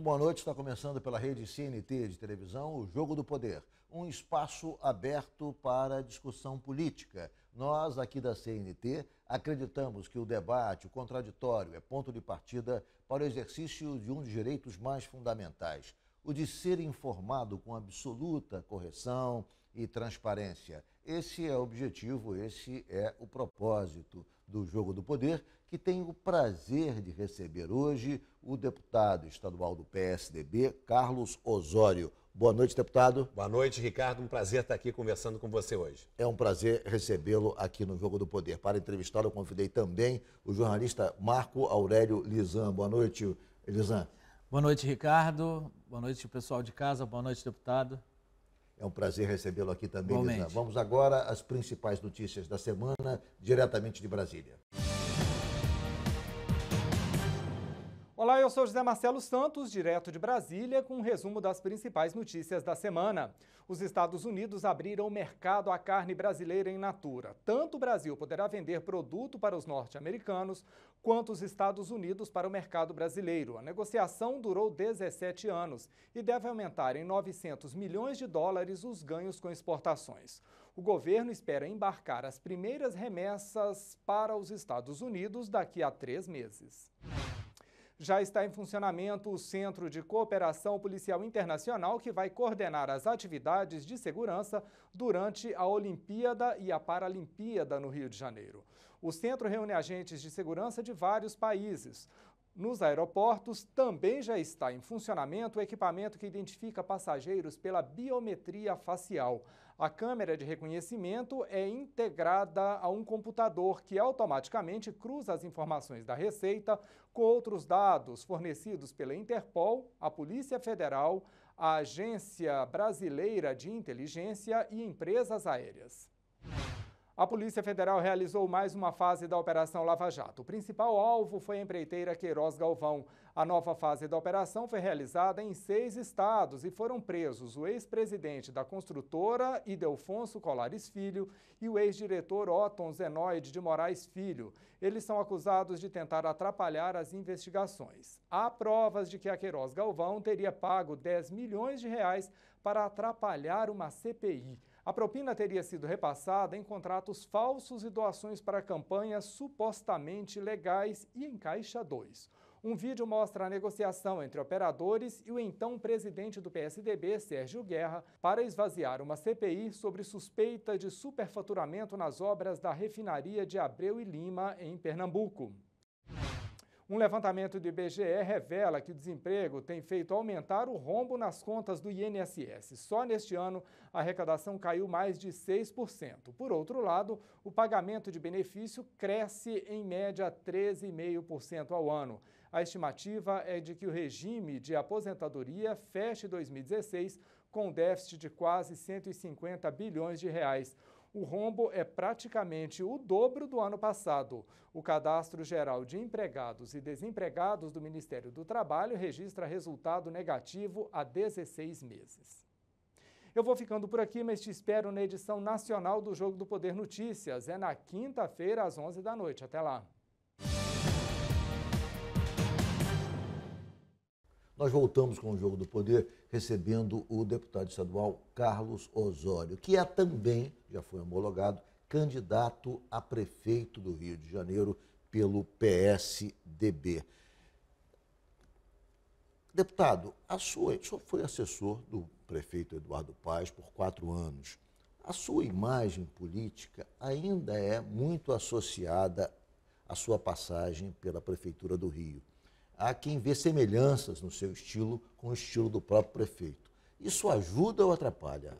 boa noite. Está começando pela rede CNT de televisão, o Jogo do Poder, um espaço aberto para discussão política. Nós, aqui da CNT, acreditamos que o debate, o contraditório, é ponto de partida para o exercício de um dos direitos mais fundamentais, o de ser informado com absoluta correção e transparência. Esse é o objetivo, esse é o propósito do Jogo do Poder, que tem o prazer de receber hoje o deputado estadual do PSDB, Carlos Osório. Boa noite, deputado. Boa noite, Ricardo. Um prazer estar aqui conversando com você hoje. É um prazer recebê-lo aqui no Jogo do Poder. Para entrevistá-lo, eu convidei também o jornalista Marco Aurélio Lisan. Boa noite, Lisan. Boa noite, Ricardo. Boa noite, pessoal de casa. Boa noite, deputado. É um prazer recebê-lo aqui também, Igualmente. Lisan. Vamos agora às principais notícias da semana, diretamente de Brasília. Olá, eu sou José Marcelo Santos, direto de Brasília, com um resumo das principais notícias da semana. Os Estados Unidos abriram o mercado à carne brasileira in natura. Tanto o Brasil poderá vender produto para os norte-americanos, quanto os Estados Unidos para o mercado brasileiro. A negociação durou 17 anos e deve aumentar em 900 milhões de dólares os ganhos com exportações. O governo espera embarcar as primeiras remessas para os Estados Unidos daqui a 3 meses. Já está em funcionamento o Centro de Cooperação Policial Internacional, que vai coordenar as atividades de segurança durante a Olimpíada e a Paralimpíada no Rio de Janeiro. O centro reúne agentes de segurança de vários países. Nos aeroportos também já está em funcionamento o equipamento que identifica passageiros pela biometria facial. A câmera de reconhecimento é integrada a um computador que automaticamente cruza as informações da Receita com outros dados fornecidos pela Interpol, a Polícia Federal, a Agência Brasileira de Inteligência e empresas aéreas. A Polícia Federal realizou mais uma fase da Operação Lava Jato. O principal alvo foi a empreiteira Queiroz Galvão. A nova fase da operação foi realizada em 6 estados e foram presos o ex-presidente da construtora, Ildefonso Colares Filho, e o ex-diretor Otton Zenoide de Moraes Filho. Eles são acusados de tentar atrapalhar as investigações. Há provas de que a Queiroz Galvão teria pago 10 milhões de reais para atrapalhar uma CPI. A propina teria sido repassada em contratos falsos e doações para campanhas supostamente legais e em Caixa 2. Um vídeo mostra a negociação entre operadores e o então presidente do PSDB, Sérgio Guerra, para esvaziar uma CPI sobre suspeita de superfaturamento nas obras da refinaria de Abreu e Lima, em Pernambuco. Um levantamento do IBGE revela que o desemprego tem feito aumentar o rombo nas contas do INSS. Só neste ano, a arrecadação caiu mais de 6%. Por outro lado, o pagamento de benefício cresce em média 13,5% ao ano. A estimativa é de que o regime de aposentadoria feche 2016 com déficit de quase 150 bilhões de reais. O rombo é praticamente o dobro do ano passado. O Cadastro Geral de Empregados e Desempregados do Ministério do Trabalho registra resultado negativo há 16 meses. Eu vou ficando por aqui, mas te espero na edição nacional do Jogo do Poder Notícias. É na quinta-feira, às 11 da noite. Até lá. Nós voltamos com o Jogo do Poder, recebendo o deputado estadual Carlos Osório, que é também, já foi homologado, candidato a prefeito do Rio de Janeiro pelo PSDB. Deputado, o senhor foi assessor do prefeito Eduardo Paes por 4 anos. A sua imagem política ainda é muito associada à sua passagem pela Prefeitura do Rio. Há quem vê semelhanças no seu estilo com o estilo do próprio prefeito. Isso ajuda ou atrapalha,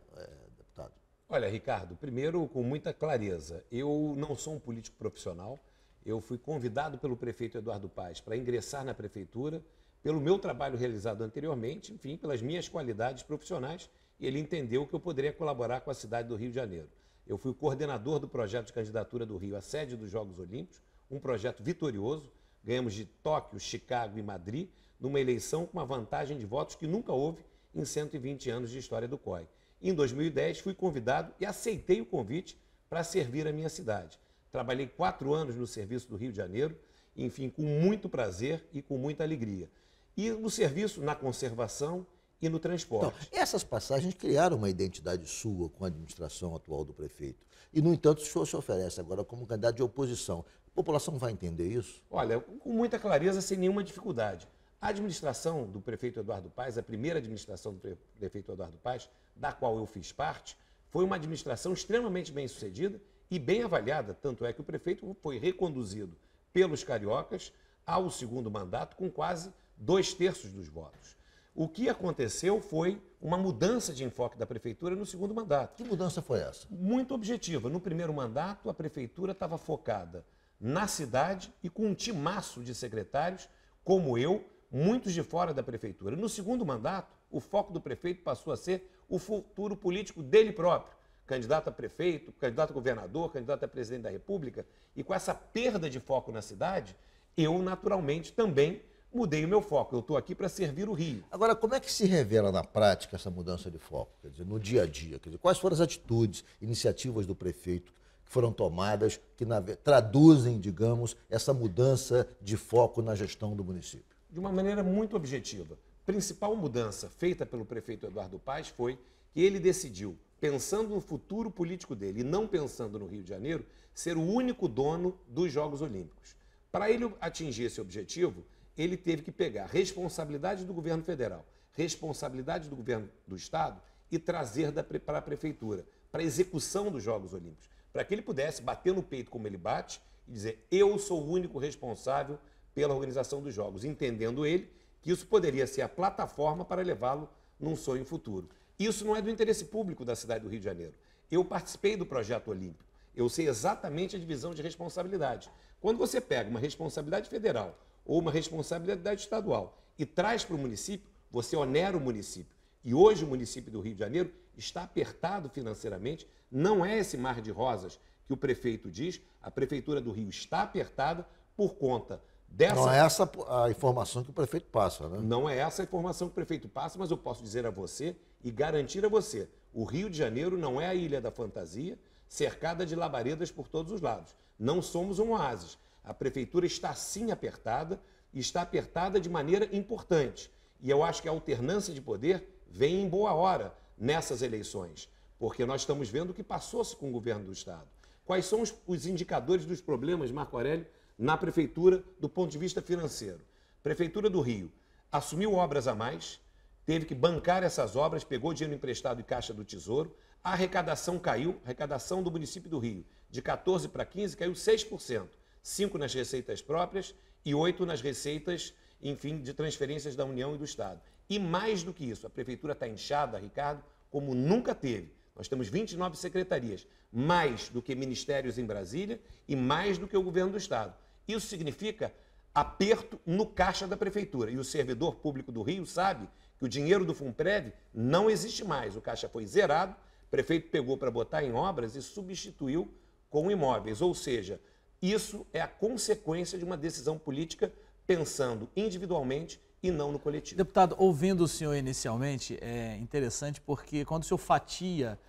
deputado? Olha, Ricardo, primeiro, com muita clareza, eu não sou um político profissional, eu fui convidado pelo prefeito Eduardo Paes para ingressar na prefeitura, pelo meu trabalho realizado anteriormente, enfim, pelas minhas qualidades profissionais, e ele entendeu que eu poderia colaborar com a cidade do Rio de Janeiro. Eu fui o coordenador do projeto de candidatura do Rio à sede dos Jogos Olímpicos, um projeto vitorioso. Ganhamos de Tóquio, Chicago e Madrid, numa eleição com uma vantagem de votos que nunca houve em 120 anos de história do COI. Em 2010, fui convidado e aceitei o convite para servir a minha cidade. Trabalhei 4 anos no serviço do Rio de Janeiro, enfim, com muito prazer e com muita alegria. e no serviço, na conservação e no transporte. Então, essas passagens criaram uma identidade sua com a administração atual do prefeito. E, no entanto, o senhor se oferece agora como candidato de oposição. A população vai entender isso? Olha, com muita clareza, sem nenhuma dificuldade. A administração do prefeito Eduardo Paes, a primeira administração do prefeito Eduardo Paes, da qual eu fiz parte, foi uma administração extremamente bem sucedida e bem avaliada. Tanto é que o prefeito foi reconduzido pelos cariocas ao segundo mandato com quase 2/3 dos votos. O que aconteceu foi uma mudança de enfoque da prefeitura no segundo mandato. Que mudança foi essa? Muito objetiva. No primeiro mandato, a prefeitura estava focada na cidade e com um timaço de secretários, como eu, muitos de fora da prefeitura. No segundo mandato, o foco do prefeito passou a ser o futuro político dele próprio. Candidato a prefeito, candidato a governador, candidato a presidente da República. E com essa perda de foco na cidade, eu, naturalmente, também mudei o meu foco. Eu estou aqui para servir o Rio. Agora, como é que se revela na prática essa mudança de foco? Quer dizer, no dia a dia? Quer dizer, quais foram as atitudes, iniciativas do prefeito que foram tomadas, que traduzem, digamos, essa mudança de foco na gestão do município? De uma maneira muito objetiva. A principal mudança feita pelo prefeito Eduardo Paes foi que ele decidiu, pensando no futuro político dele e não pensando no Rio de Janeiro, ser o único dono dos Jogos Olímpicos. Para ele atingir esse objetivo, ele teve que pegar responsabilidade do governo federal, responsabilidade do governo do estado e trazer para a prefeitura, para a execução dos Jogos Olímpicos, para que ele pudesse bater no peito como ele bate e dizer: eu sou o único responsável pela organização dos Jogos, entendendo ele que isso poderia ser a plataforma para levá-lo num sonho futuro. Isso não é do interesse público da cidade do Rio de Janeiro. Eu participei do projeto olímpico, eu sei exatamente a divisão de responsabilidade. Quando você pega uma responsabilidade federal ou uma responsabilidade estadual e traz para o município, você onera o município. E hoje o município do Rio de Janeiro está apertado financeiramente, não é esse mar de rosas que o prefeito diz, a prefeitura do Rio está apertada por conta dessa... Não é essa a informação que o prefeito passa, né? Não é essa a informação que o prefeito passa, mas eu posso dizer a você e garantir a você, o Rio de Janeiro não é a ilha da fantasia, cercada de labaredas por todos os lados. Não somos um oásis. A prefeitura está sim apertada e está apertada de maneira importante. E eu acho que a alternância de poder vem em boa hora nessas eleições, porque nós estamos vendo o que passou-se com o governo do estado. Quais são os indicadores dos problemas, Marco Aurélio, na prefeitura do ponto de vista financeiro? Prefeitura do Rio assumiu obras a mais, teve que bancar essas obras, pegou dinheiro emprestado em Caixa do Tesouro, a arrecadação caiu, a arrecadação do município do Rio, de 14 para 15, caiu 6%. 5 nas receitas próprias e 8 nas receitas, enfim, de transferências da União e do Estado. E mais do que isso, a prefeitura está inchada, Ricardo, como nunca teve. Nós temos 29 secretarias, mais do que ministérios em Brasília e mais do que o governo do Estado. Isso significa aperto no caixa da prefeitura. E o servidor público do Rio sabe que o dinheiro do Funprev não existe mais. O caixa foi zerado, o prefeito pegou para botar em obras e substituiu com imóveis. Ou seja, isso é a consequência de uma decisão política pensando individualmente e não no coletivo. Deputado, ouvindo o senhor inicialmente, é interessante porque quando o senhor fatia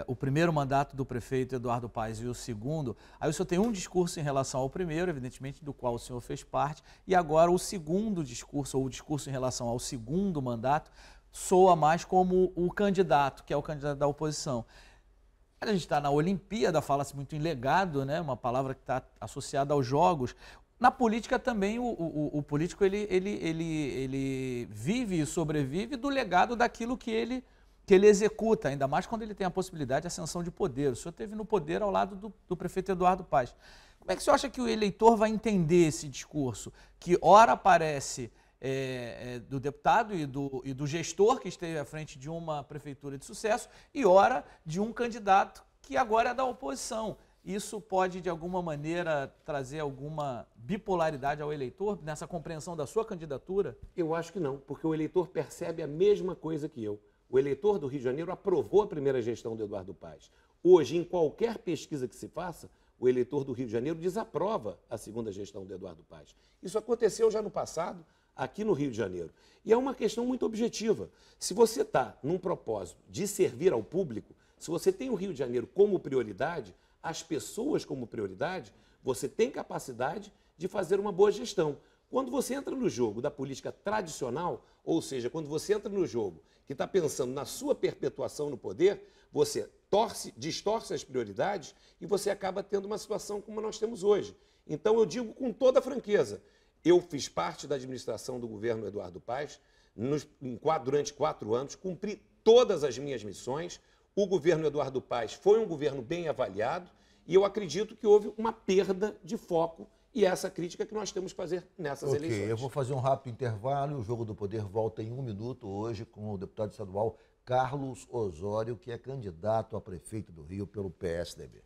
o primeiro mandato do prefeito Eduardo Paes e o segundo, aí o senhor tem um discurso em relação ao primeiro, evidentemente, do qual o senhor fez parte, e agora o segundo discurso, ou o discurso em relação ao segundo mandato, soa mais como o candidato, que é o candidato da oposição. A gente está na Olimpíada, fala-se muito em legado, né? Uma palavra que está associada aos jogos. Na política também, o político ele vive e sobrevive do legado daquilo que ele executa, ainda mais quando ele tem a possibilidade de ascensão de poder. O senhor esteve no poder ao lado do prefeito Eduardo Paes. Como é que o senhor acha que o eleitor vai entender esse discurso? Que ora aparece do deputado e do gestor que esteve à frente de uma prefeitura de sucesso e ora de um candidato que agora é da oposição. Isso pode, de alguma maneira, trazer alguma bipolaridade ao eleitor nessa compreensão da sua candidatura? Eu acho que não, porque o eleitor percebe a mesma coisa que eu. O eleitor do Rio de Janeiro aprovou a primeira gestão do Eduardo Paes. Hoje, em qualquer pesquisa que se faça, o eleitor do Rio de Janeiro desaprova a segunda gestão do Eduardo Paes. Isso aconteceu já no passado, aqui no Rio de Janeiro. E é uma questão muito objetiva. Se você está num propósito de servir ao público, se você tem o Rio de Janeiro como prioridade, as pessoas como prioridade, você tem capacidade de fazer uma boa gestão. Quando você entra no jogo da política tradicional, ou seja, quando você entra no jogo que está pensando na sua perpetuação no poder, você distorce as prioridades e você acaba tendo uma situação como nós temos hoje. Então, eu digo com toda franqueza, eu fiz parte da administração do governo Eduardo Paes, durante 4 anos, cumpri todas as minhas missões. O governo Eduardo Paes foi um governo bem avaliado e eu acredito que houve uma perda de foco e essa crítica que nós temos que fazer nessas eleições. Eu vou fazer um rápido intervalo e o Jogo do Poder volta em 1 minuto hoje com o deputado estadual Carlos Osório, que é candidato a prefeito do Rio pelo PSDB.